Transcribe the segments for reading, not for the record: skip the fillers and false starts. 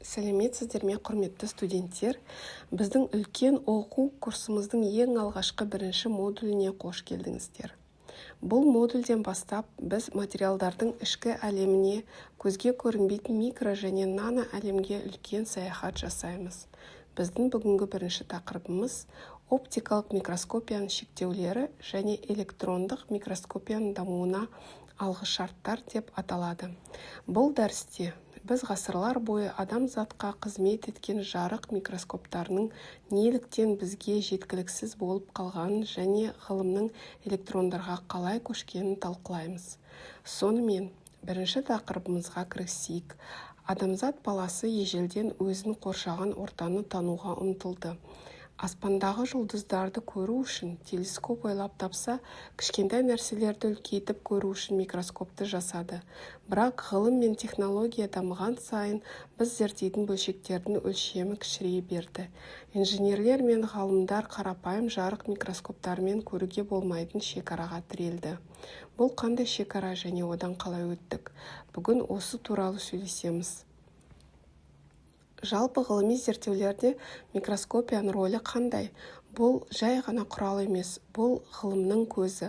Сәлеметсіздер ме, құрметті студенттер? Біздің үлкен оқу курсымыздың ең алғашқы бірінші модуліне қош келдіңіздер. Бұл модульден бастап біз материалдардың ішкі әлеміне, көзге көрінбейтін микро және нано әлемге үлкен саяхат жасаймыз. Біздің бүгінгі бірінші тақырыбымыз оптикалық микроскопияның шектеулері және электрондық микроскопияның дамуына алғышарттар деп аталады. Бұл дәрісте біз ғасырлар бойы адамзатқа қызмет еткен жарық микроскоптарының неліктен бізге жеткіліксіз болып қалғанын және ғылымның электрондарға қалай көшкенін талқылаймыз. Сонымен, бірінші тақырыбымызға кірісейік. Адамзат баласы ежелден өзін қоршаған ортаны тануға ұмтылды. Аспандағы жұлдыздарды көру үшін телескоп ойлап тапса, кішкентай нәрселерді үлкейтіп көру үшін микроскопты жасады. Бірақ ғылым мен технология дамыған сайын біз зерттейтін бөлшектердің өлшемі кішірейе берді. Инженерлер мен ғалымдар қарапайым жарық микроскоптарымен көруге болмайтын шекараға тірелді. Бұл қандай шекара және одан қалай өттік? Бүгін осы туралы сөйлесеміз. Жалпы ғылыми зерттеулерде микроскопияның рөлі қандай? Бұл жай ғана құрал емес, бұл ғылымның көзі.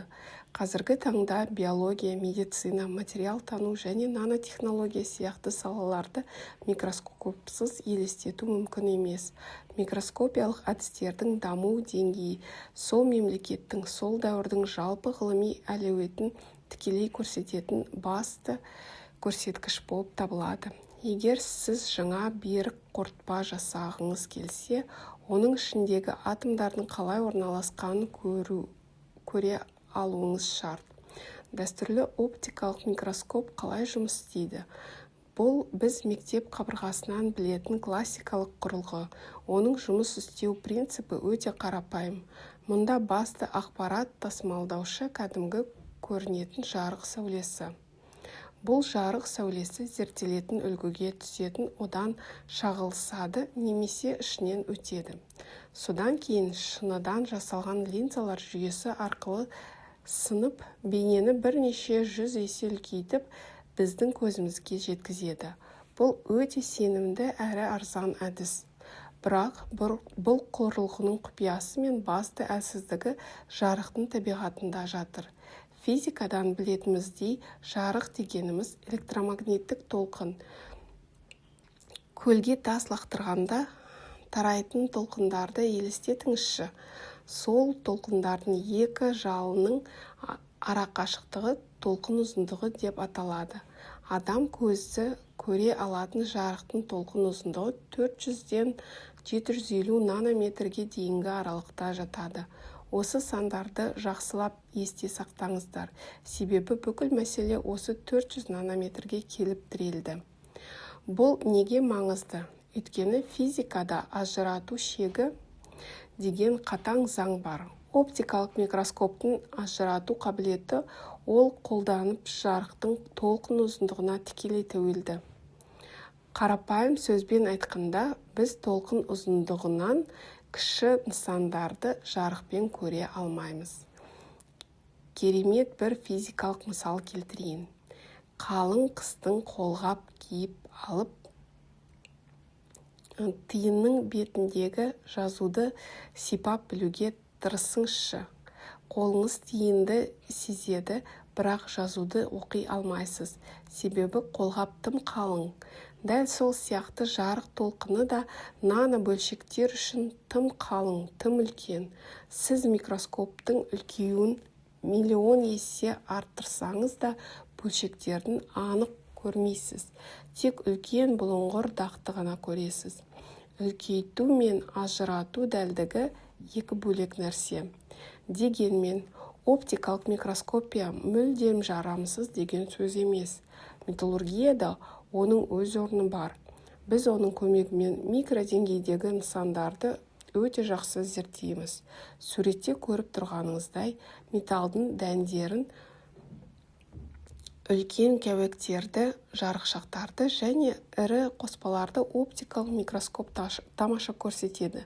Қазіргі таңда биология, медицина, материал тану және нанотехнология сияқты салаларды микроскопсыз елестету мүмкін емес. Микроскопиялық әдістердің даму деңгейі сол мемлекеттің, сол дәуірдің жалпы ғылыми әлеуетін тікелей көрсететін басты көрсеткіш болып табылады. Егер сіз жаңа берік қорытпа жасағыңыз келсе, оның ішіндегі атомдардың қалай орналасқанын көре алуыңыз шарт. Дәстүрлі оптикалық микроскоп қалай жұмыс істейді? Бұл біз мектеп қабырғасынан білетін классикалық құрылғы. Оның жұмыс істеу принципі өте қарапайым. Мұнда басты ақпарат тасымалдаушы кәдімгі көрінетін жарық сәулесі. Бұл жарық сәулесі зерттелетін үлгіге түсетін, одан шағылысады немесе ішінен өтеді. Содан кейін шыныдан жасалған линзалар жүйесі арқылы сынып, бейнені бірнеше жүз есе үлкейтіп, біздің көзімізге жеткізеді. Бұл өте сенімді әрі арзан әдіс. Бірақ бұл құрылғының құпиясы мен басты әлсіздігі жарықтың табиғатында жатыр. Физикадан білетіміздей, жарық дегеніміз электромагниттік толқын. Көлге тас лақтырғанда тарайтын толқындарды елестетіңізші. Сол толқындардың екі жалының арақашықтығы толқын ұзындығы деп аталады. Адам көзі көре алатын жарықтың толқын ұзындығы 400-ден 750 нанометрге дейінгі аралықта жатады. Осы сандарды жақсылап есте сақтаңыздар, себебі бүкіл мәселе осы 400 нанометрге келіп тірелді. Бұл неге маңызды? Өйткені физикада ажырату шегі деген қатаң заң бар. Оптикалық микроскоптың ажырату қабілеті ол қолданып жарықтың толқын ұзындығына тікелей тәуелді. Қарапайым сөзбен айтқанда, біз толқын ұзындығынан кіші нысандарды жарықпен көре алмаймыз. Керемет бір физикалық мысал келтірейін. Қалың қыстың қолғап киіп алып, тиынның бетіндегі жазуды сипап білуге тырысыңызшы. Қолыңыз тиынды сезеді, бірақ жазуды оқи алмайсыз, себебі қолғап тым қалың. Дәл сол сияқты жарық толқыны да нано бөлшектер үшін тым қалың, тым үлкен. Сіз микроскоптың үлкеюін миллион есе арттырсаңыз да бөлшектердің анық көрмейсіз. Тек үлкен бұлыңғыр дақты ғана көресіз. Үлкейту мен ажырату дәлдігі екі бөлек нәрсе. Дегенмен, оптикалық микроскопия мүлдем жарамсыз деген сөз емес. Металлургияда оның өз орны бар. Біз оның көмегімен микродеңгейдегі нысандарды өте жақсы зерттейміз. Суретте көріп тұрғаныңыздай, металдың дәндерін, үлкен кәуектерді, жарықшақтарды және ірі қоспаларды оптикалық микроскоп тамаша көрсетеді.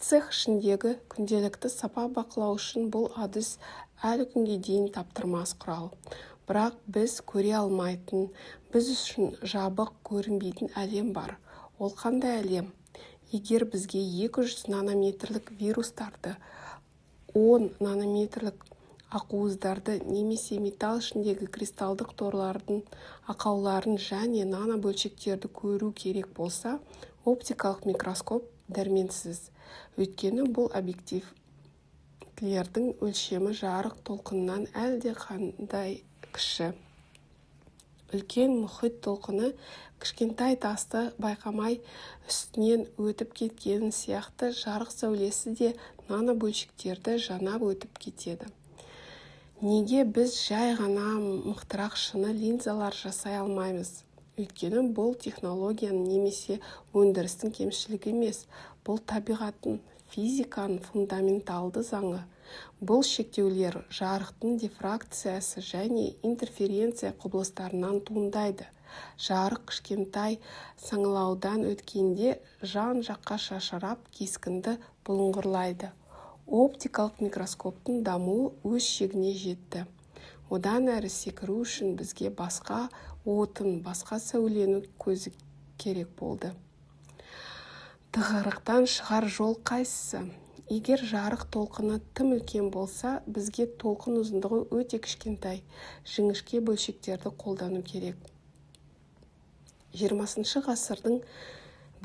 Цех ішіндегі күнделікті сапа бақылау үшін бұл әдіс әлі күнге дейін таптырмас құрал. Бірақ біз көре алмайтын, біз үшін жабық көрінбейтін әлем бар. Ол қандай әлем? Егер бізге 200 нанометрлік вирустарды, 10 нанометрлік ақуыздарды немесе металл ішіндегі кристалдық торлардың ақауларын және нанобөлшектерді көру керек болса, оптикалық микроскоп дәрменсіз. Өйткені бұл объективтердің өлшемі жарық толқынынан әлде қандай кіші. Үлкен мұхит толқыны кішкентай тасты байқамай үстінен өтіп кеткен сияқты жарық сәулесі де нанобөлшектерді жанап өтіп кетеді. Неге біз жай ғана мықтырақ шыны линзалар жасай алмаймыз? Өйткені бұл технологияның немесе өндірістің кемшілігі емес, бұл табиғаттың, физиканың фундаменталды заңы. Бұл шектеулер жарықтың дифракциясы және интерференция құбылыстарынан туындайды. Жарық кішкентай саңылаудан өткенде жан-жаққа шашырап кескінді бұлыңғырлайды. Оптикалық микроскоптың дамуы өз шегіне жетті. Одан әрі секіру үшін бізге басқа отын, басқа сәуленің көзі керек болды. Тығырықтан шығар жол қайсысы? Егер жарық толқыны тым үлкен болса, бізге толқын ұзындығы өте кішкентай, жіңішке бөлшектерді қолдану керек. 20 ғасырдың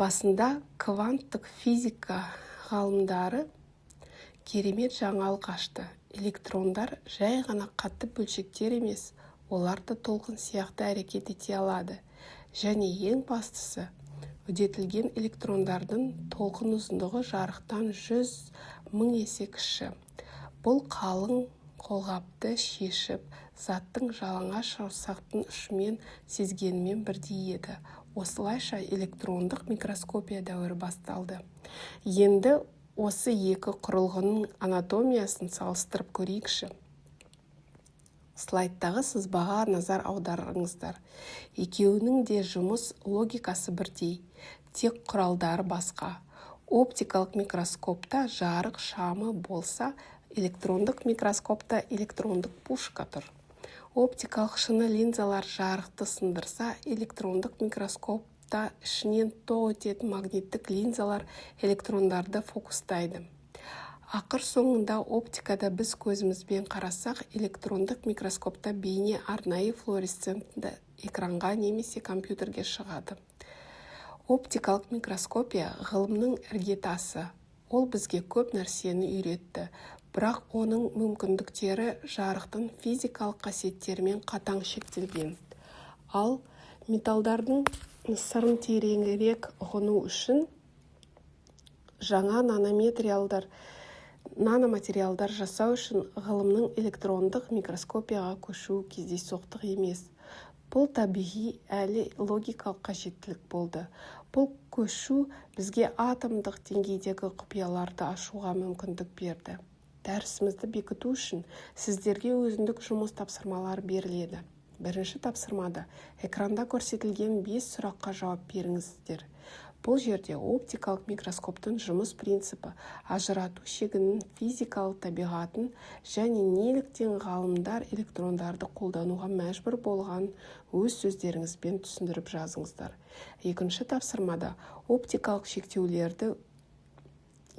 басында кванттық физика ғалымдары керемет жаңалық ашты. Электрондар жай ғана қатты бөлшектер емес, олар да толқын сияқты әрекет ете алады. Және ең бастысы, үдетілген электрондардың толқын ұзындығы жарықтан 100.000 есе кіші. Бұл қалың қолғапты шешіп, заттың жалаңаш саусақтың ұшымен сезгенімен бірдей еді. Осылайша электрондық микроскопия дәуірі басталды. Енді осы екі құрылғының анатомиясын салыстырып көрейікші. Слайдтағы сызбаға назар аударыңыздар. Екеуінің де жұмыс логикасы бірдей, тек құралдары басқа. Оптикалық микроскопта жарық шамы болса, электрондық микроскопта электрондық пушка тұр. Оптикалық шыны линзалар жарықты сындырса, электрондық микроскопта ішінен тоқ өтетін магниттік линзалар электрондарды фокустайды. Ақыр соңында оптикада біз көзімізбен қарасақ, электрондық микроскопта бейне арнайы флуоресцентті экранға немесе компьютерге шығады. Оптикалық микроскопия ғылымның іргетасы. Ол бізге көп нәрсені үйретті, бірақ оның мүмкіндіктері жарықтың физикалық қасиеттерімен қатаң шектелген. Ал металдардың сырын тереңірек ұғыну үшін жаңа наноматериалдар жасау үшін ғылымның электрондық микроскопияға көшуі кездейсоқтық емес. Бұл табиғи әлі логикалық қажеттілік болды. Бұл көшу бізге атомдық деңгейдегі құпияларды ашуға мүмкіндік берді. Дәрісімізді бекіту үшін сіздерге өзіндік жұмыс тапсырмалар беріледі. Бірінші тапсырмада экранда көрсетілген 5 сұраққа жауап беріңіздер. Бұл жерде оптикалық микроскоптың жұмыс принципі, ажырату шегінің физикалық табиғатын және неліктен ғалымдар электрондарды қолдануға мәжбүр болған өз сөздеріңізбен түсіндіріп жазыңыздар. Екінші тапсырмада оптикалық шектеулерді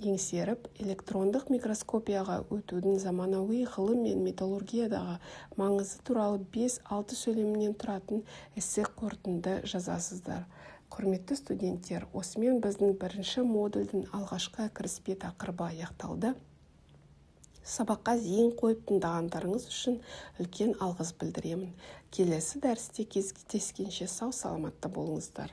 еңсеріп, электрондық микроскопияға өтудің заманауи ғылым мен металлургиядағы маңызы туралы 5-6 сөйлемнен тұратын эссе қорытынды жазасыздар. Құрметті студенттер, осымен біздің бірінші модульдің алғашқы кіріспе тақырыбы аяқталды. Сабаққа зейін қойып тыңдағандарыңыз үшін үлкен алғыс білдіремін. Келесі дәрісте кездескенше сау саламатта болыңыздар.